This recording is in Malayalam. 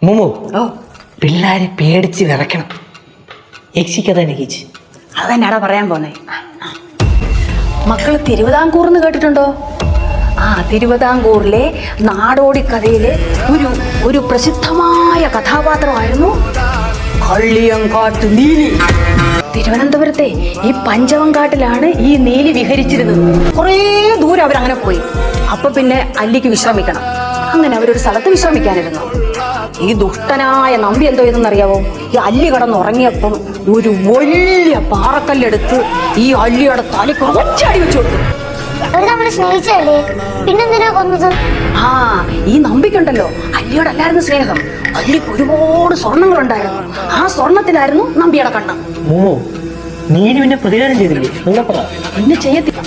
മുമു പിള്ളേരെ പേടിച്ച് വിറയ്ക്കണം. യക്ഷിക്കഥ യക്ഷിച്ച് അതെന്നാടാ പറയാൻ പോന്നേ. മക്കള് തിരുവിതാംകൂർന്ന് കേട്ടിട്ടുണ്ടോ? തിരുവിതാംകൂറിലെ നാടോടി കഥയിലെ ഒരു പ്രസിദ്ധമായ കഥാപാത്രമായിരുന്നു കള്ളിയങ്കാട്ട് നീലി. തിരുവനന്തപുരത്തെ ഈ പഞ്ചവങ്കാട്ടിലാണ് ഈ നീലി വിഹരിച്ചിരുന്നത്. കുറേ ദൂരം അവരങ്ങനെ പോയി. അപ്പൊ പിന്നെ അല്ലിക്ക് വിശ്രമിക്കണം. അങ്ങനെ അവരൊരു സ്ഥലത്ത് വിശ്രമിക്കാനിരുന്നു. ഈ ദുഷ്ടനായ നമ്പി എന്തോ ഇതെന്നറിയാവോ? ഈ അല്ലി കിടന്നുറങ്ങിയപ്പം ഒരു വലിയ പാറക്കല്ലെടുത്ത് ഈ അല്ലിയുടെ തലയ്ക്ക് ഒറ്റയടി വെച്ചു കൊടുത്തു. പിന്നെന്തിനാ കൊന്നത്? ഈ നമ്പിക്കുണ്ടല്ലോ അല്ലിയോടല്ലായിരുന്നു സ്നേഹം. അല്ലിക്ക് ഒരുപാട് സ്വർണങ്ങളുണ്ടായിരുന്നു. ആ സ്വർണത്തിലായിരുന്നു നമ്പിയുടെ കണ്ണ്. നീ പിന്നെ പ്രതികാരം ചെയ്തില്ലേ? പിന്നെ ചെയ്യത്തില്ല.